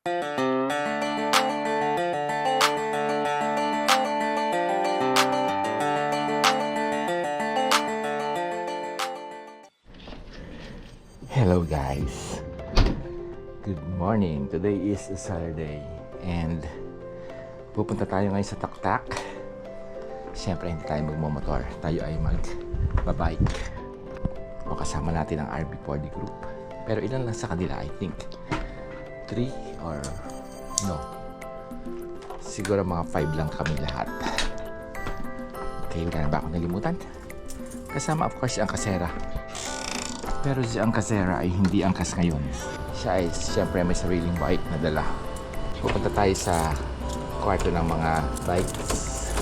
Hello guys, good morning. Today is a Saturday and pupunta tayo ngayon sa Taktak. Siyempre hindi tayo magmamotor, tayo ay magbabike o kasama natin ang RB40 group. Pero ilan lang sa kanila, I think 3 or no, siguro mga 5 lang kami lahat. Okay, wala na ba akong nalimutan? Kasama of course ang kasera. Pero si Angkasera ay hindi angkas ngayon. Siya ay siyempre may sariling bike na dala. Pupunta tayo sa kwarto ng mga bikes.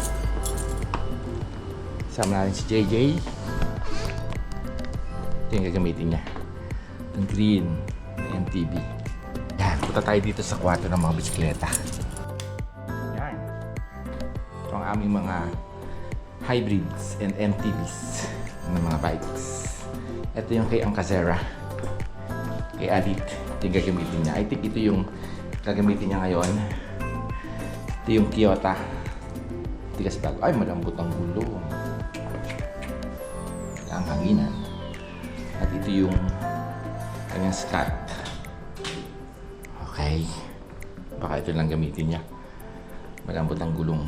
Sama natin si JJ. Ito yung gagamitin niya. Itong green na MTB. Yan, punta tayo dito sa kwarto ng mga bisikleta. Yan. Ito ang aming mga hybrids and MTBs ng mga bikes. Ito yung kay Angkasera, kay Adit. Ito yung gagamitin niya. I think ito yung gagamitin niya ngayon. Ito yung Kyoto. Tigas bago. Ay, malambot ang gulong. Ang hanginan. At ito yung kanyang Scott. Okay. Baka ito lang gamitin niya. Malambot ang gulong.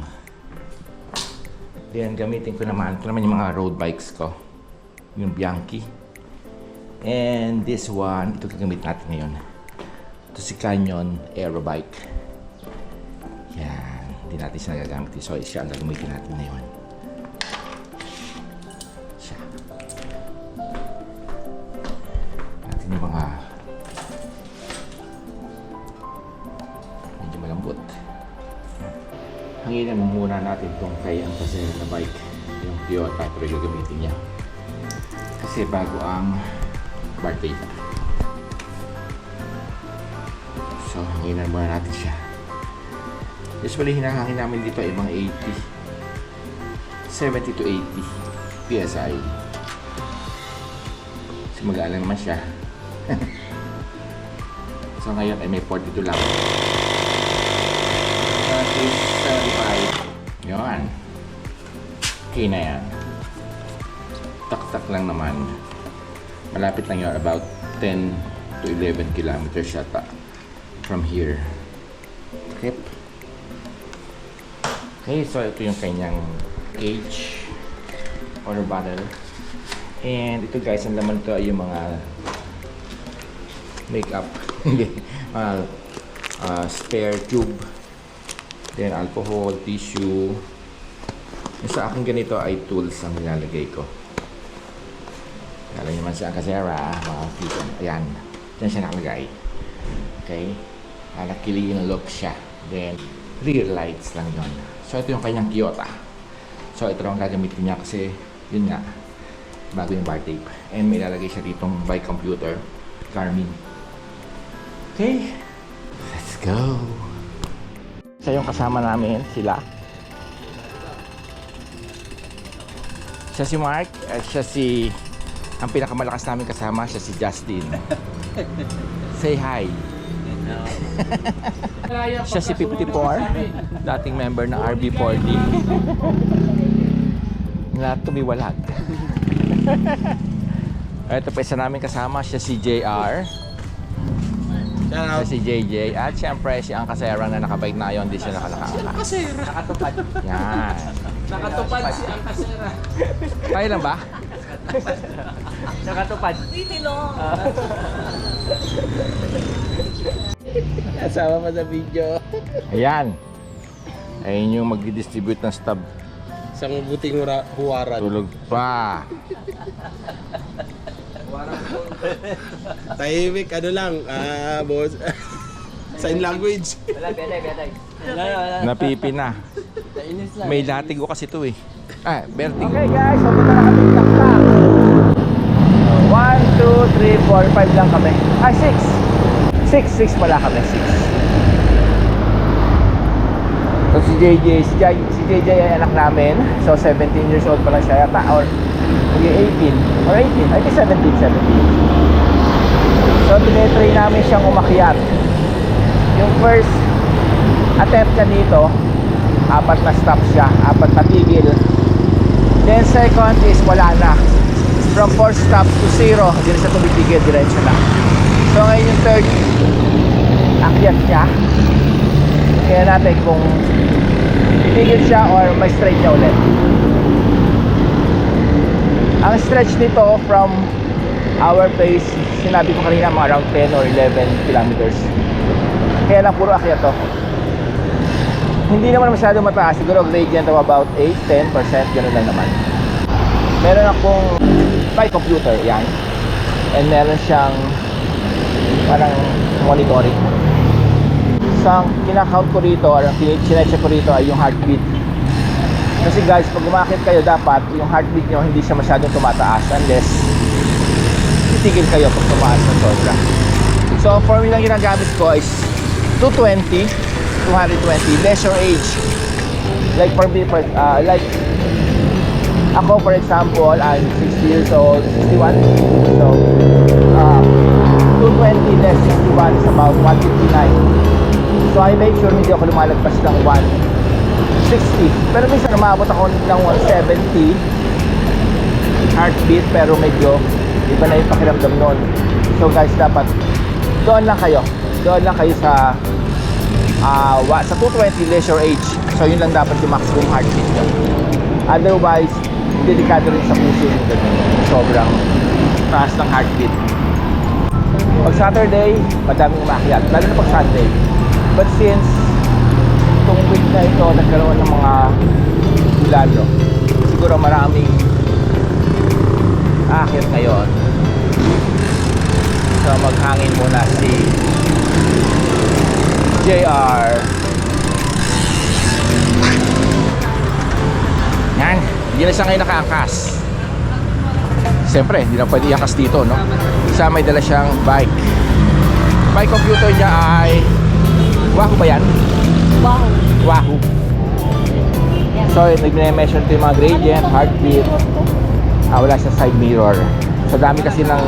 Then gamitin ko naman. Ito naman yung mga road bikes ko. Yung Bianchi. And this one, ito gagamit natin ngayon. Ito si Canyon Aerobike. Yan, hindi natin siya nagagamit. So, siya ang gagamitin natin ngayon. Siya. Natin yung mga medyo malambot. Hanginan muna natin itong kay Angkasera na bike. Yung Toyota, pero gagamitin niya. Kasi bago ang birthday pa. So, hanginan muna natin siya. Usually, hinahangin namin dito ay mga 70 to 80 PSI. Kasi mag-aalang naman siya. So, ngayon ay may 42 lang. 75. Yun. Okay na yan. Tak-tak lang naman. Malapit lang yun, about 10 to 11 kilometers yata from here. Okay. Okay, so ito yung kanyang cage or bottle. And ito guys, ang laman ko ay yung mga makeup. Spare tube. Then alcohol, tissue. Yung sa akin ganito ay tools ang nilalagay ko. Alam niyo naman si Angkasera, mga fusion. Ayan, dyan siya nakalagay. Okay? Nakakiliin look siya. Then, rear lights lang yon. So, ito yung kanyang Kyoto. So, ito lang gagamitin niya kasi, yun nga, bago yung bar tape. And may lalagay siya ditong bike computer, Garmin. Okay? Let's go! Siya yung kasama namin, sila. Siya si Mark, at siya si... Ang pinakamalakas namin kasama, siya si Justin. Say hi. Siya si 54, dating member ng RB40. Lahat tumiwalag. Ito pa isa namin kasama, siya si JR. Siya si JJ. At syempre si Angkasera na nakabike na yun, hindi siya nakatupad. Yan. Nakatupad si Angkasera. Kaya lang ba? Nakatupad. Kasama pa sa video. Ayan. Ayun yung mag-distribute ng stub. Isang buting huwaran. Tulog pa. Tahimik, ano lang, boss. Sign language. Wala, betay. Napipi na. Nainis lang. May latigo kasi ito eh. Vertigo. Okay guys, pupunta na kami ng Taktak. 1, 2, 3, 4, 5 lang kami. 6 pala kami, 6. So si JJ ay anak namin. So 17 years old pa lang siya yata, or 18 or 18, I think 17. So tinetrain namin siyang umakyat. Yung first attempt niya dito, 4 na stop siya, 4 na tigil. Then second is wala na. From 4 stops to 0, hindi na siya tumitigil, diretso na. So ngayon yung third akyat niya. Kaya natin kung titigil siya or may straight niya ulit. Ang stretch nito from our place, sinabi ko kanina mga around 10 or 11 kilometers. Kaya lang puro akyat to. Hindi naman masyado mataas, siguro gradient of about 8-10%, gano'n lang naman. Meron akong by computer, yan. And meron siyang parang monitoring. So ang kinakount ko rito, or ang chinecheck ko rito ay yung heartbeat. Kasi guys, pag umakit kayo, dapat yung heartbeat nyo hindi siya masyadong tumataas unless titigil kayo pag tumaas na sobra. So ang formula yung ginagamit ko is 220, 220, leisure age. Like for me, like ako for example, I'm 60 years old, 61. So 220 less 61 is about 159. So I make sure hindi ako lumalagpas ng 160. Pero minsan umabot ako ng 170 heartbeat, pero medyo iba na yung pakiramdam nun. So guys, dapat doon lang kayo sa sa 220 leisure age. So yun lang dapat yung maximum heartbeat nyo. Otherwise, delikado rin sa puso yung ganun. Sobrang taas ng heartbeat. Pag Saturday, madaming umakyat, lalo na pag Sunday. But since itong week na ito nagkaroon ng mga ulan, no? Siguro maraming aakyat ngayon. So maghangin muna si JR. Yan, hindi na siya ngayon nakaangkas. Siyempre, hindi na pwede iangkas dito, no? Isa may dala siyang bike. Bike computer niya ay Wahoo ba yan? Wahoo. So, nag-measure ito yung mga gradient, heartbeat. Wala siya side mirror. So, dami kasi ng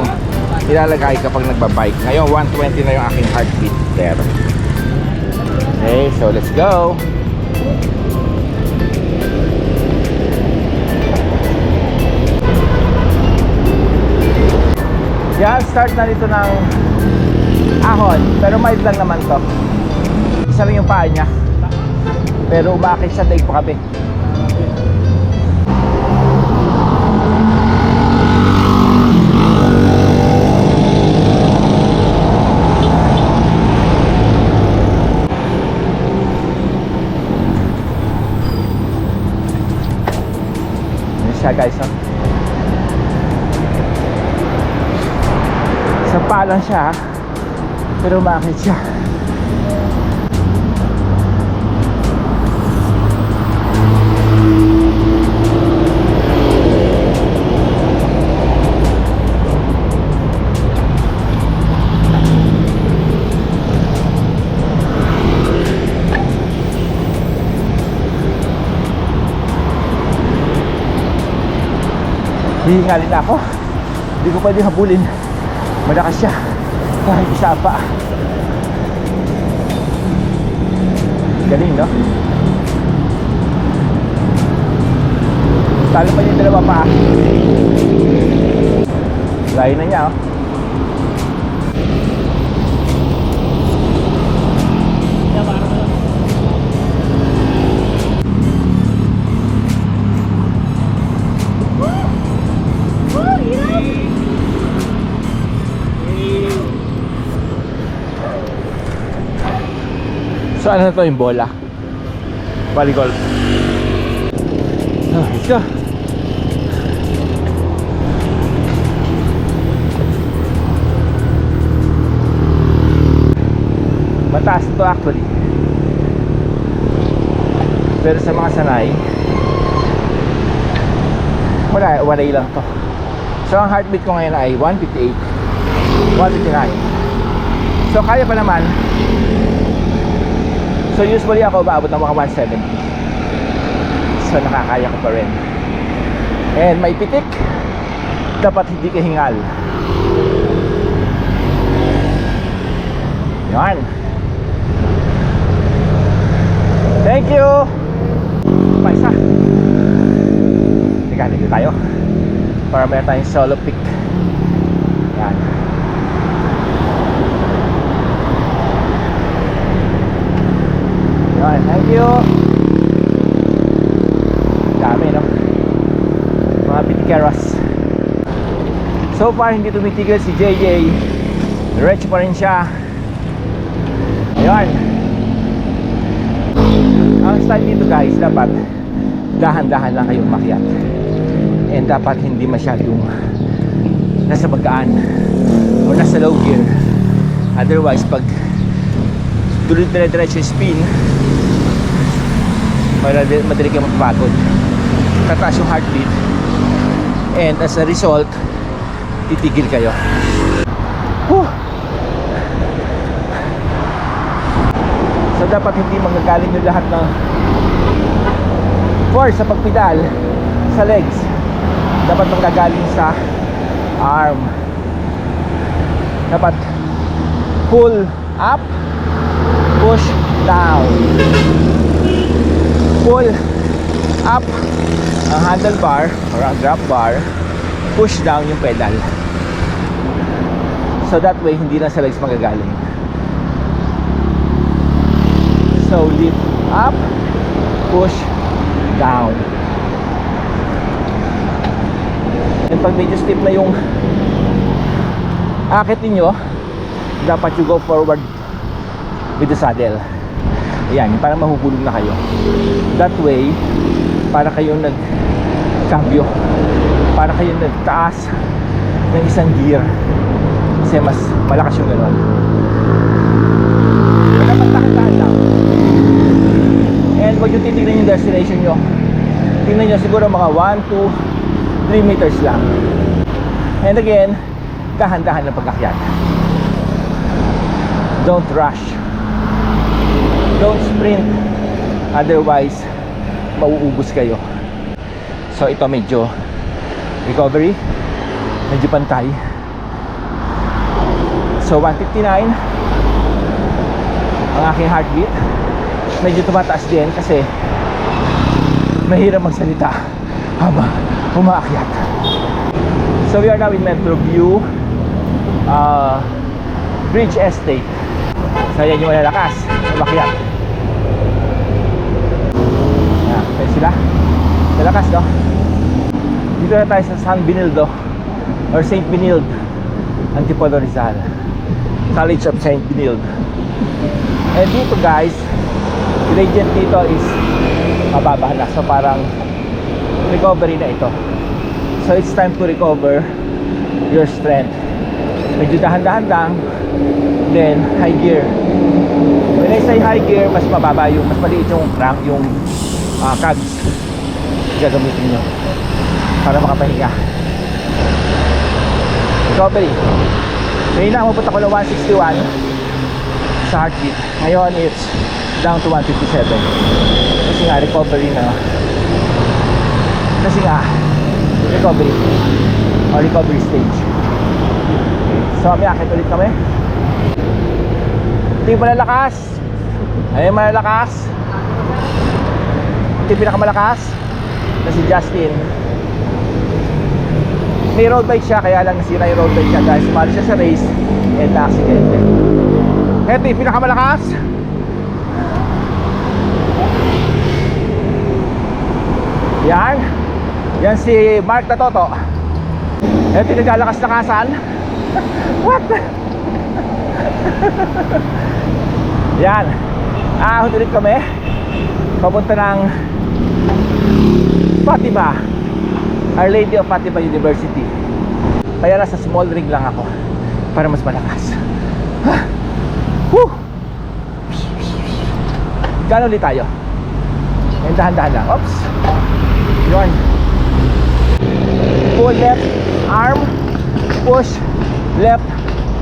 ilalagay kapag nagbabike. Ngayon, 120 na yung aking heartbeat there. Okay, so let's go. Yan, start na dito ng ahon. Pero mild lang naman to. Isa lang yung paa niya. Pero umakit siya, daig pa kami. Yan siya guys, no? Sa paa lang siya, pero umakit siya. Hihingalin na ako. Hindi ko pwede habulin. Malakas siya. Kahit isa pa. Galing, no? Talo pa yung dalawa pa. Layo na niya, oh. So ano na to yung bola? Volleyball. Let's go. Mataas ito actually. Pero sa mga sanay, walay lang to. So ang heartbeat ko ngayon ay 158, 159. So kaya pa naman. So usually ako baabot ng mga 170. So nakakaya ko pa rin. And may pitik, dapat hindi kahingal. Yan. meron tayong solo pick. Yan. Yan, thank you. Dami, no? Mga pitikeras. So far, hindi tumitigil si JJ. Diretso pa rin siya. Ayun. Ang style dito guys, dapat dahan-dahan lang kayong umakyat. And dapat hindi masyadong nasa bagaan o nasa low gear. Otherwise, pag dire-diretso yung spin, madali kayo mapapagod. Tataas yung heartbeat. And as a result, titigil kayo. Whew. So dapat hindi manggagaling yung lahat ng force sa pagpedal sa legs. Dapat manggagaling sa arm. Dapat pull up, push down. Pull up ang handlebar or ang drop bar, push down yung pedal. So that way hindi na sa legs magagaling. So lift up, push down. And pag medyo steep na yung akit ninyo, dapat you go forward with the saddle. Ayan, para mahuhulog na kayo. That way, para kayong nagkambyo, para kayong nagtaas ng isang gear, kasi mas malakas yung gano'n. Dapat tahan lang. And wag yung titignan yung destination nyo. Tingnan nyo siguro mga 1, 2, 3 meters lang. And again, dahan-dahan ng pag-akyat. Don't rush. Don't sprint. Otherwise, mauubos kayo. So ito medyo recovery, medyo pantay. So 159 ang aking heartbeat. Medyo tumataas din kasi mahirap magsalita habang umaakyat. So we are now in Metroview Bridge Estate. So yan yung malalakas umakyat. Yan, kaya sila malakas, no? Dito na tayo sa San Benildo or Saint Benilde, Antipolo Rizal, College of Saint Benilde. And dito guys, gradient dito is mababa na. So parang recovery na ito. So it's time to recover your strength. Medyo dahan-dahan lang. Then high gear. When I say high gear, mas mababa yung, mas maliit yung crank, yung cogs gagamitin nyo para makapahinga. Recovery. Ngayon na, mapunta ko na 161 sa heartbeat. Ngayon it's down to 157. Kasi nga recovery na. Kasi nga recovery or recovery stage. So may akit ulit kami. Ito yung malalakas. Ayun yung malalakas. Ito yung pinakamalakas na si Justin. May road bike siya, kaya lang nasira yung road bike niya dahil sumali siya sa race and na-accident. Ito yung pinakamalakas. Yan. Yan si Mark Tatoto. Ito yung naglalakas-lakasan. What? Yan. Ahon ulit kami. Papunta ng Fatima, Our Lady of Fatima University. Kaya nasa small rig lang ako para mas malakas. Whew. Gano'n ulit tayo? And dahan-dahan lang. Oops. Yun. Pull left arm, push left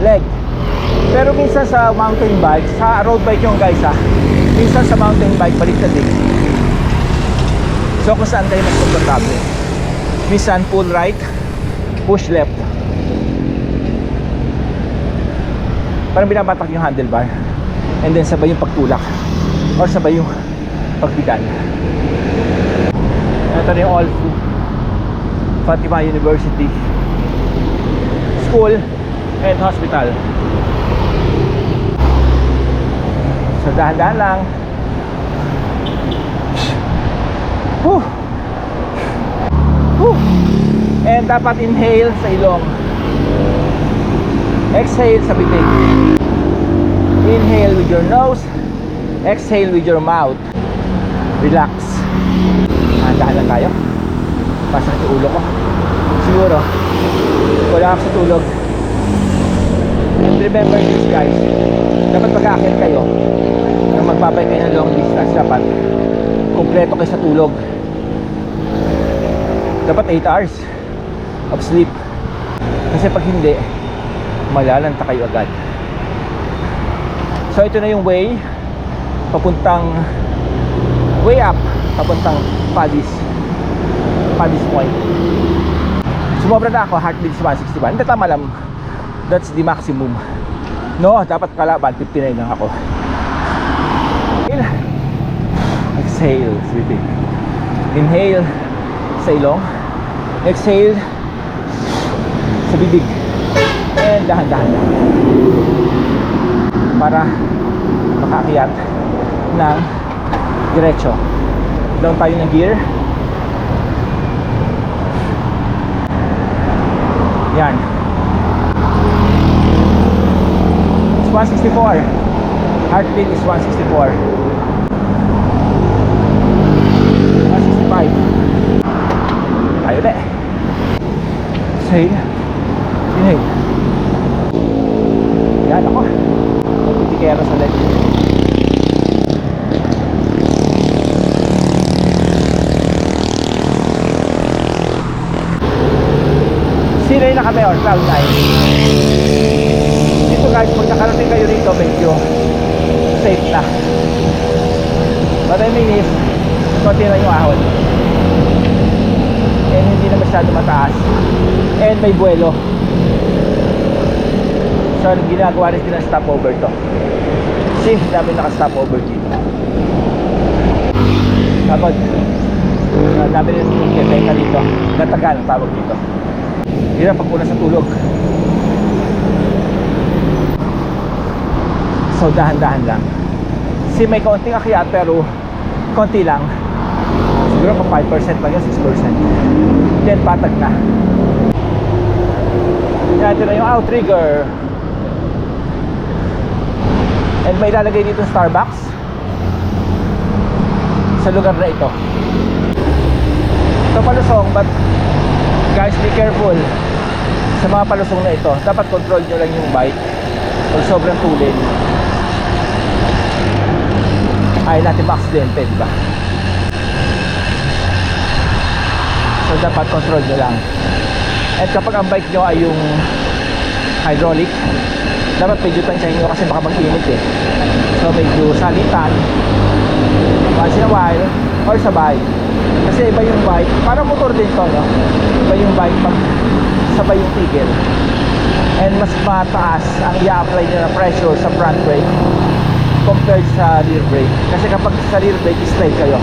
leg. Pero minsan sa mountain bike, sa road bike yung guys ha, minsan sa mountain bike baliktad din. So kung saan kayo mas komportable. Minsan pull right, push left. Parang binabatak yung handlebar. And then sabay yung pagtulak or sabay yung pagpedal. Ito na yung all through. Fatima University School and Hospital. So dahan-dahan lang. Whew. Whew. And dapat inhale sa ilong, exhale sa bibig. Inhale with your nose, exhale with your mouth. Relax. Dahan lang tayo. Pasang yung ulo ko. Siguro wala ako sa tulog. And remember this, guys, dapat pag-aakit kayo nang magbabay kayo ng long distance, dapat kompleto kayo sa tulog. Dapat 8 hours of sleep. Kasi pag hindi, malalanta kayo agad. So ito na yung way papuntang way up, papuntang Paddy's Point. Sumobra na ako, heartbeat is 161. Hindi, tama lang. That's the maximum. No, dapat pala 159 lang ako. Exhale, sleeping. Inhale sa ilong, exhale sa bibig, and dahan-dahan lang para makaakyat ng diretso. Down tayo ng gear. Yan. It's 164. Heartbeat is 164. 165. Tayo ulit. Exhale. Inhale. Yan ako. Magpitikera sa leg. Sinay na kami on cloud 9. Dito guys, pag nakarating kayo dito, medyo safe na. But I mean is, konti na yung ahon. And hindi na masyado mataas. And may buwelo. So ginagawa rin din ang stopover to. See, dami naka-stopover dito. Tapos dami rin yung kefeka dito. Natagal ang tawag dito. Hirap pag muna sa tulog. So dahan-dahan lang. See, may konting akyat pero konti lang. Siguro kung 5% lang yun, 6%. Then patag na. Yan, ito na yung outrigger. And may lalagay dito Starbucks sa lugar na ito. Ito palusong, but guys, be careful sa mga palusong na ito. Dapat control nyo lang yung bike. Kung sobrang tulin, ay natin ma-aksidente, diba? So dapat control nyo lang. At kapag ang bike nyo ay yung hydraulic, dapat medyo tansyahin nyo kasi baka mag-init eh. So medyo salitan once in a while or sabay. Kasi iba yung bike, parang motor din to, no? Iba yung bike pag sabay yung tigil. And mas mataas ang i-apply nyo na pressure sa front brake compared sa rear brake. Kasi kapag sa rear brake, straight kayo.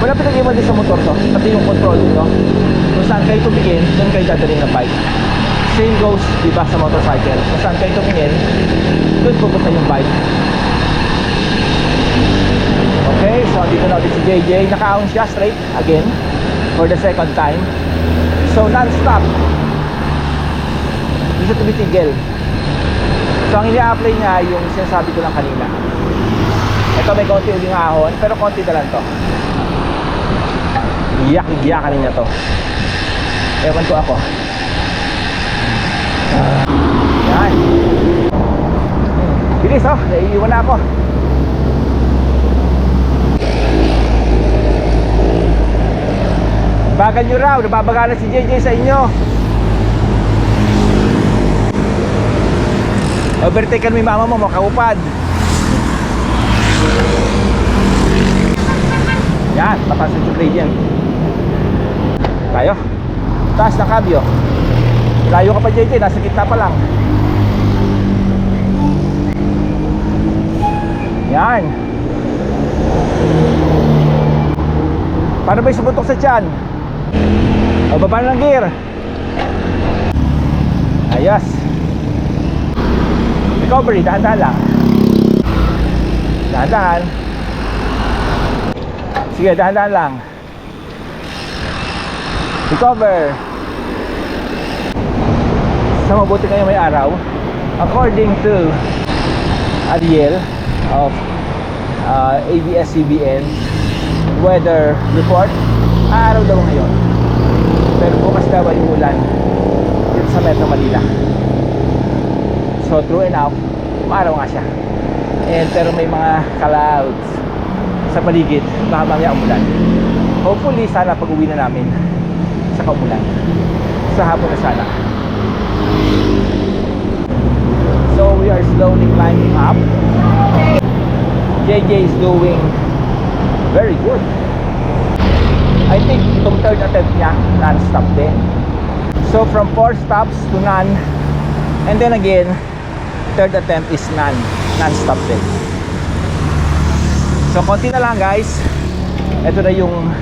Wala pinag-iwan din sa motor to, pati yung control nyo. Kung saan kayo tumingin, doon kayo dadaling ng bike. Same goes, diba, sa motorcycle. Kung saan kayo tumingin, doon pupunta yung bike. Okay, so dito na ulit si JJ. Naka-on siya straight again for the second time. So non-stop, hindi siya tumitigil. So ang ini-apply niya yung sinasabi ko lang kanina. Ito may konti uling ahon, pero konti na lang to. Iyak-iyakan niya to. Ewan ko ako. Yan. Bilis oh, naiiwan na ako. Bagal nyo raw, nababagalan si JJ sa inyo. Overtaken mo yung mama mo, makaupad. Yan, mataas yung gradient. Tayo. Taas ng kabyo. Layo ka pa JJ, nasa gitna pa lang. Yan. Paano ba yung sumuntok sa tiyan? O, baba ng gear. Ayos. Recovery, dahan-dahan lang. Dahan-dahan. Sige, dahan-dahan lang. Recover. Sa mabuti kayo may araw, according to Ariel of ABS-CBN weather report, araw daw ngayon, pero bukas daw ay ulan dito sa Metro Manila. So true enough, umaraw nga siya, pero may mga clouds sa paligid, baka mamaya umulan. Hopefully sana pag uwi na namin sa umulan, sa hapon na sana. So we are slowly climbing up. JJ is doing very good. I think itong third attempt niya non-stop din. So from 4 stops to none, and then again third attempt is non-stop din. So konti na lang guys. Ito na yung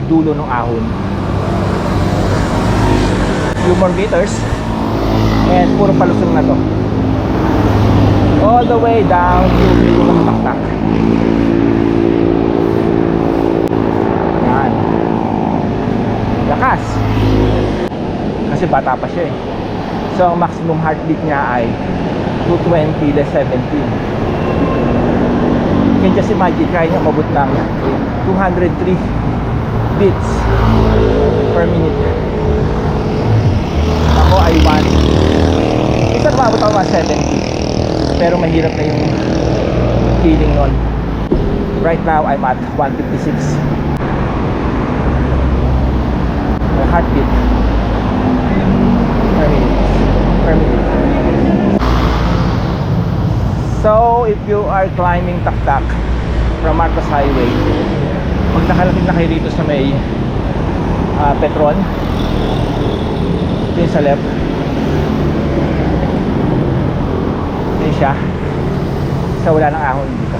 dulo ng ahon. Few more meters and puro palusong na to, all the way down to dulo ng taktak. Yan, lakas kasi bata pa siya eh. So ang maximum heartbeat niya ay 220 less 17. You can just imagine, kaya niya umabot ng 203 beats per minute. Ako ay 1. Minsan umabot ako mga 70, pero mahirap na yung feeling nun. Right now I'm at 156 heartbeat per minute. So if you are climbing Taktak from Marcos Highway, pag nakalating na kayo dito sa may Petron, yun sa left, yun siya. So wala nang ahon dito,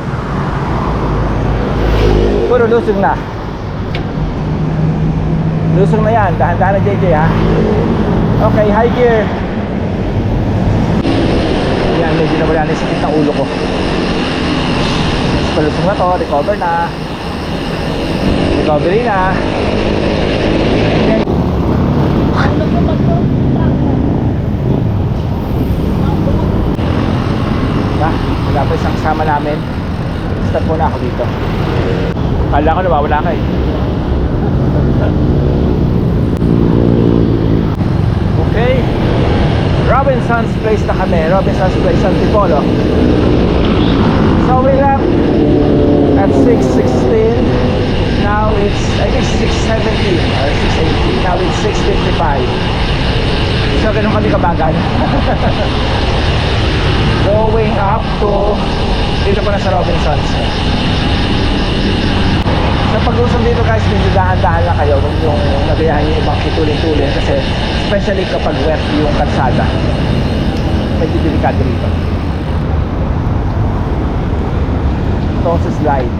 puro lusong na. Lusong na yan, dahan-dahan na JJ ha. Okay, high gear. Yan, medyo nawala na yung sakit ng ulo ko. Palusong na to, recover na. Recovery na. Wala pa isang kasama namin. Start muna ako dito. Kala ko nawawala ka eh. Okay, Robinson's Place na kami. Robinson's Place, Antipolo. So we left at 6:16. Now it's, I think 6:17 or 6:18. Now it's 6:55. So ganun kami kabagal. Going up to, dito pa na sa Robinson's. Sa pag-usap dito guys, medyo dahan-dahan lang kayo yung nagayahan yung ibang kitulin-tulin, kasi especially kapag wet yung kalsada, medyo delikado rito. Ito sa slide.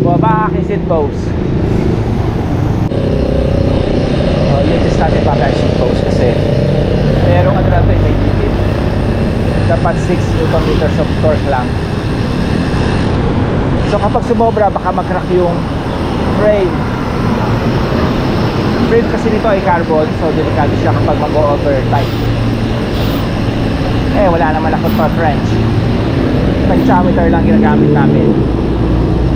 Baba aking seat post. Yun just natin baba aking seat post kasi merong ano natin, may tipid. Dapat 6 Nm of torque lang. So kapag sumobra, baka mag-crack yung frame. Frame kasi nito ay carbon, so delikado siya kapag mag-overtight. Wala naman ako pa French. Pentameter lang ginagamit namin.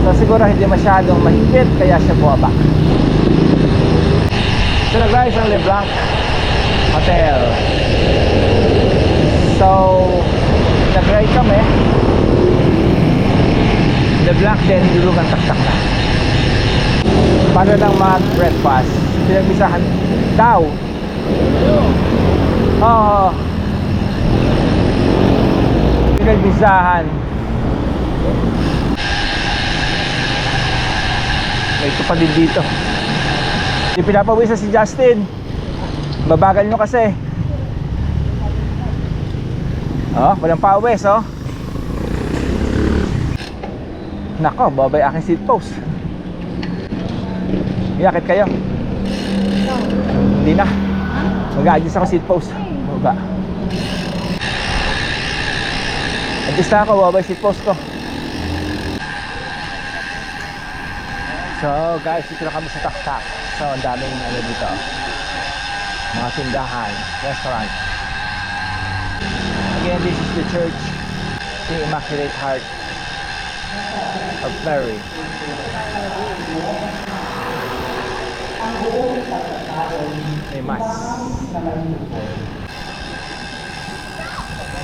So siguro hindi masyadong mahigpit, kaya siya buwaba. So nag-rise ang LeBlanc Hotel. So nag-ride kami LeBlanc, then dulugan Taktak na para lang mag-breakfast. Pinagbisahan daw. Oo, pinagbisahan. May ito pa din dito. Hindi pinapawisa si Justin. Babagal nyo kasi. Walang pawis Nako, babay aking seat post. Iyakit kayo? Hindi na. Mag-a-adjust ako seat post. Baba. Adjust na ako, baba yung seat post ko. So guys, dito na kami sa Taktak. So ang daming ano dito. Mga tindahan, restaurant. Again, this is the church, the Immaculate Heart of Mary. May mass.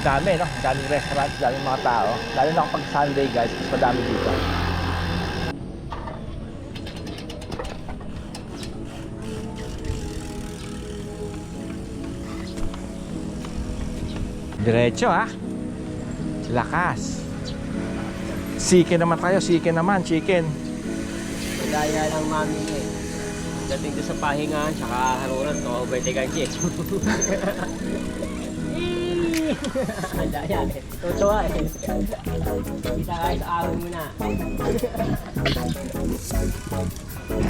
Dami, no? Daming restaurant, daming mga tao. Lalo na kapag Sunday, guys, mas madami dito. Diretso, ha? Lakas. Chicken naman tayo, chicken naman, chicken. Kaya ng mami niya eh. Dating doon sa pahingahan, tsaka harunan, overtakean siya. Ang daya eh. Tutuwa eh. Kita kayo sa araw mo na.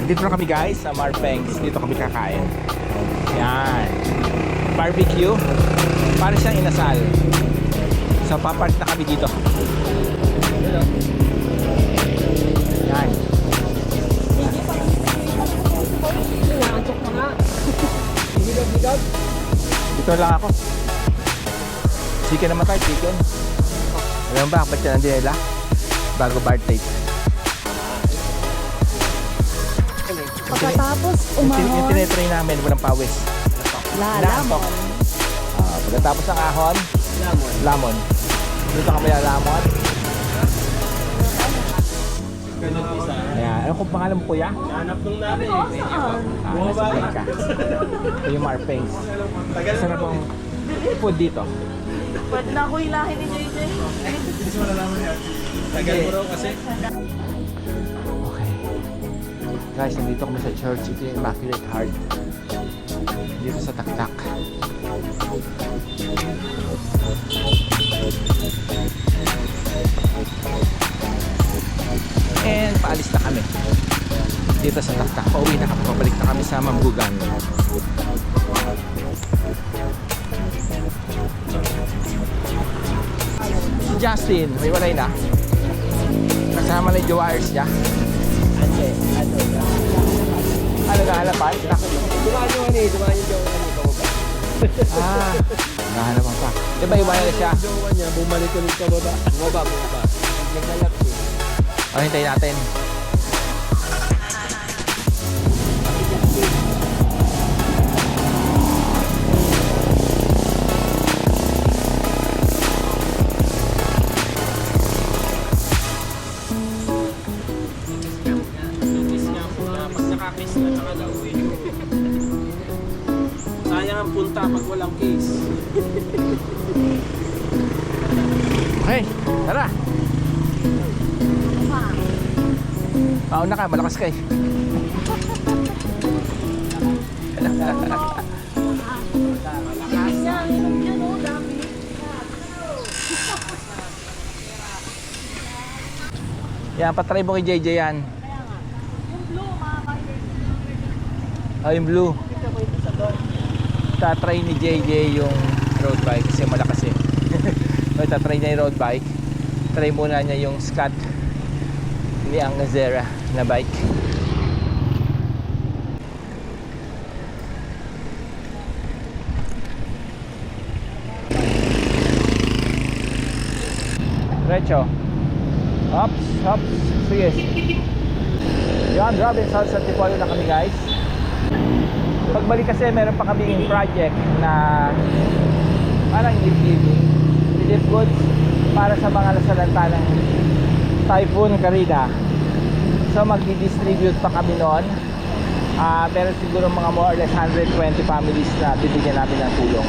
Dito na kami guys sa Marpengs. Dito kami kakain. Yan. Barbecue. Para siyang inasal. So papark na kami dito. Yan. Nangantok ka nga. Bigab-bigab. Dito lang ako. Chicken naman tayo, chicken. Alam ba, ba't yan ang dinela? Bago bar take. Pagkatapos Yung umahon, tinetry namin, walang pawis. lalamon. Pagkatapos ng ahon, Lamon. lamon. Dito kami lamon. Ayan, ano kung pangalan mo kuya? Hanap nung namin eh. Nasa Blanca. Ito yung Marpengs. Sarap ang food dito. Pwede na ako hilahin ni JJ. Tagal mo raw kasi. Okay. Guys, nandito kami sa church. Ito yung Immaculate Heart. Dito sa Taktak. And paalis na kami. Dito sa Taktak. Pauwi na kami. Pabalik na kami sa Mambugan. Si Justin, may walay na. Kasama na yung jowers niya. Ano na halapan? Dumaan yung ano eh. Dumaan yung jowa niya. Ah, nahalapan pa. Diba iwan na siya? Jowa niya. Bumalik ulit ka baba. Bumaba. Naglalap eh. O, hintayin natin. Pag nakakis na saka daw eh. Sayang ang punta pag walang case. Okay, tara. Pauna ka, malakas ka eh. Yan, patry mo kay JJ yan. Oh, yung blue. Tatry ni JJ yung road bike kasi malakas eh. So, tatry niya yung road bike. Try muna niya yung Scott ni ang Zera na bike. Diretso. Hops, hops. Sige. Yan, Robinson sa Tipolo na kami guys. Pagbalik kasi meron pa kaming project na parang relief goods para sa mga nasalanta ng Typhoon Karina. So magdi-distribute pa kami noon. Meron siguro mga more or less 120 families na bibigyan namin ng tulong.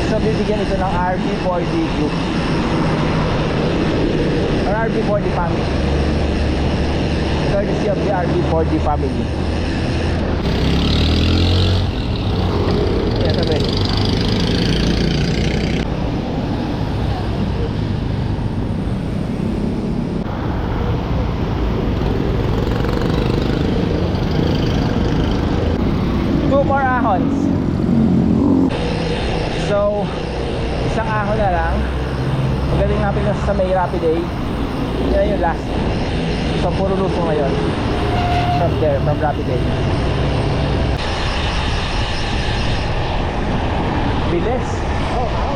So bibigyan ito ng RB4D group or RB4D family, courtesy of the RB4D family. Yan sabi. Magaling natin na sa may Rapid A. Yan yung last. So puro lupo ngayon. From there, from Rapid A. Bilis. Oh, wow.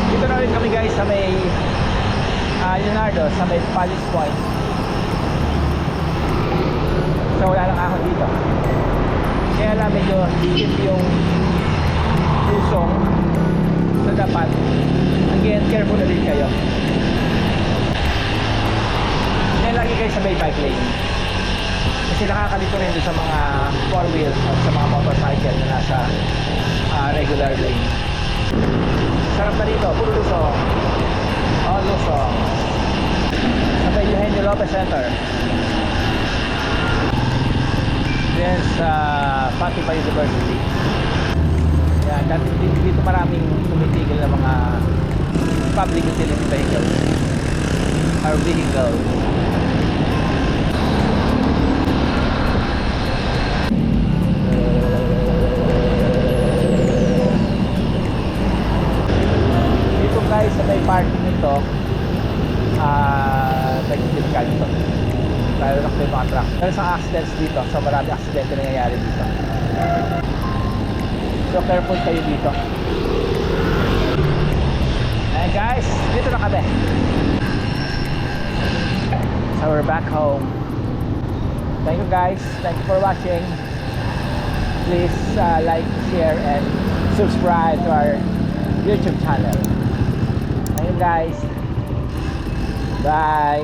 Dito na rin kami guys sa may Leonardo, sa may Palace Point. So wala lang ako dito. Kaya lang medyo dikit yung pusong. So dapat again, careful na din kayo. Kaya lagi kayo sa may bike lane. Kasi nakakalito rin doon sa mga 4 wheels at sa mga motorcycle na nasa regular lane. Sarap na dito, puro lusong. All lusong. Sa may Eugenio Lopez Center. Then sa Fatima University. Yan, dito maraming tumitigil na mga public utility vehicles or vehicles. Dito guys sa may parking nito nag-difficult ito. Lalo na kung may mga truck. Meron isang accidents dito. So marami aksidente nangyayari dito. So careful kayo dito. And guys, dito na kami. So we're back home. Thank you guys. Thank you for watching. Please like, share, and subscribe to our YouTube channel. Thank you guys. Bye.